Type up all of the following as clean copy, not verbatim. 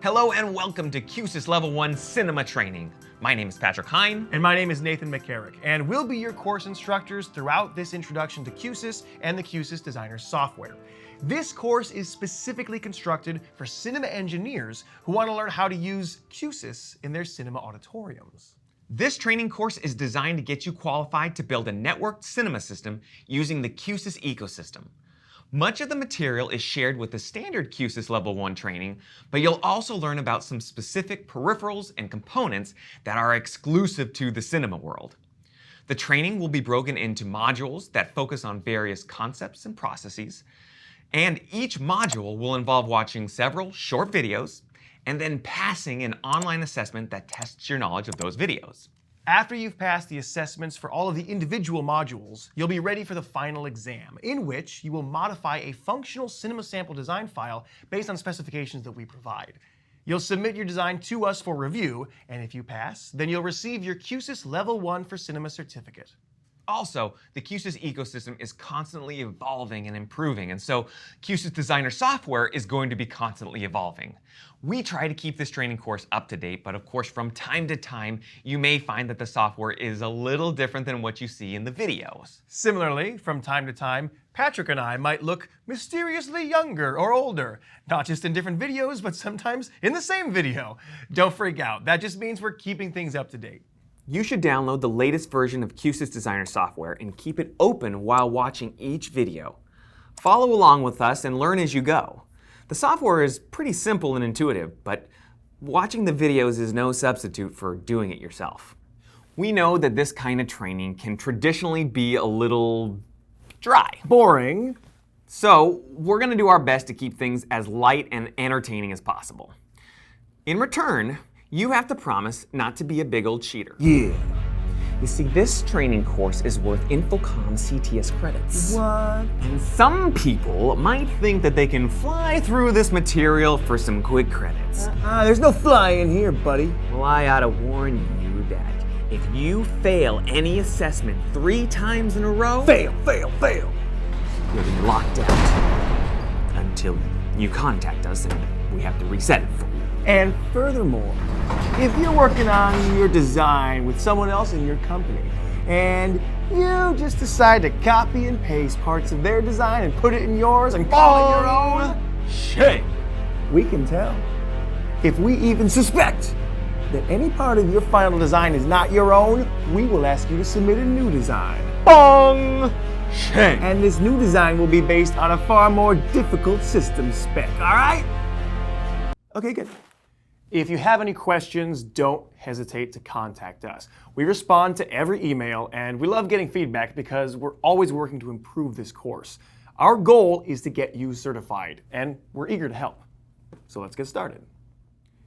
Hello and welcome to Q-SYS Level 1 Cinema Training. My name is Patrick Hine. And my name is Nathan McCarrick, and we'll be your course instructors throughout this introduction to Q-SYS and the Q-SYS Designer software. This course is specifically constructed for cinema engineers who want to learn how to use Q-SYS in their cinema auditoriums. This training course is designed to get you qualified to build a networked cinema system using the Q-SYS ecosystem. Much of the material is shared with the standard Q-SYS Level 1 training, but you'll also learn about some specific peripherals and components that are exclusive to the cinema world. The training will be broken into modules that focus on various concepts and processes, and each module will involve watching several short videos and then passing an online assessment that tests your knowledge of those videos. After you've passed the assessments for all of the individual modules, you'll be ready for the final exam, in which you will modify a functional cinema sample design file based on specifications that we provide. You'll submit your design to us for review, and if you pass, then you'll receive your Q-SYS Level 1 for Cinema certificate. Also, the Q-SYS ecosystem is constantly evolving and improving, and so Q-SYS Designer software is going to be constantly evolving. We try to keep this training course up to date, but of course from time to time, you may find that the software is a little different than what you see in the videos. Similarly, from time to time, Patrick and I might look mysteriously younger or older, not just in different videos, but sometimes in the same video. Don't freak out, that just means we're keeping things up to date. You should download the latest version of Q-SYS Designer software and keep it open while watching each video. Follow along with us and learn as you go. The software is pretty simple and intuitive, but watching the videos is no substitute for doing it yourself. We know that this kind of training can traditionally be a little dry. Boring. So we're going to do our best to keep things as light and entertaining as possible. In return, you have to promise not to be a big old cheater. Yeah. You see, this training course is worth Infocom CTS credits. What? And some people might think that they can fly through this material for some quick credits. There's no flying here, buddy. Well, I ought to warn you that if you fail any assessment 3 times in a row, Fail. you'll be locked out until you contact us and we have to reset it for you. And furthermore, if you're working on your design with someone else in your company, and you just decide to copy and paste parts of their design and put it in yours and call it your own, shame. We can tell. If we even suspect that any part of your final design is not your own, we will ask you to submit a new design. Bong! Shame. And this new design will be based on a far more difficult system spec, all right? Okay, good. If you have any questions, don't hesitate to contact us. We respond to every email, and we love getting feedback because we're always working to improve this course. Our goal is to get you certified, and we're eager to help. So let's get started.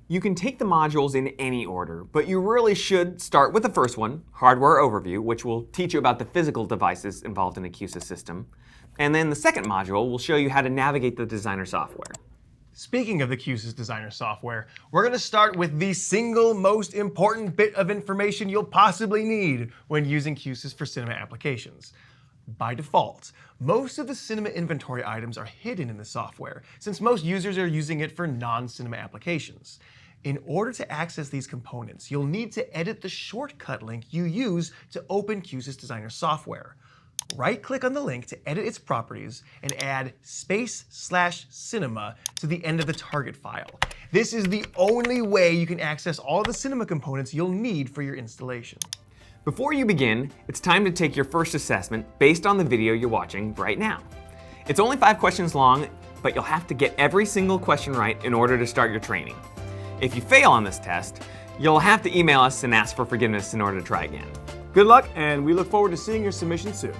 You can take the modules in any order, but you really should start with the first one, Hardware Overview, which will teach you about the physical devices involved in a Q-SYS system. And then the second module will show you how to navigate the Designer software. Speaking of the Q-SYS Designer software, we're going to start with the single most important bit of information you'll possibly need when using Q-SYS for cinema applications. By default, most of the cinema inventory items are hidden in the software, since most users are using it for non-cinema applications. In order to access these components, you'll need to edit the shortcut link you use to open Q-SYS Designer software. Right-click on the link to edit its properties and add /cinema to the end of the target file. This is the only way you can access all of the cinema components you'll need for your installation. Before you begin, it's time to take your first assessment based on the video you're watching right now. It's only 5 questions long, but you'll have to get every single question right in order to start your training. If you fail on this test, you'll have to email us and ask for forgiveness in order to try again. Good luck, and we look forward to seeing your submission soon.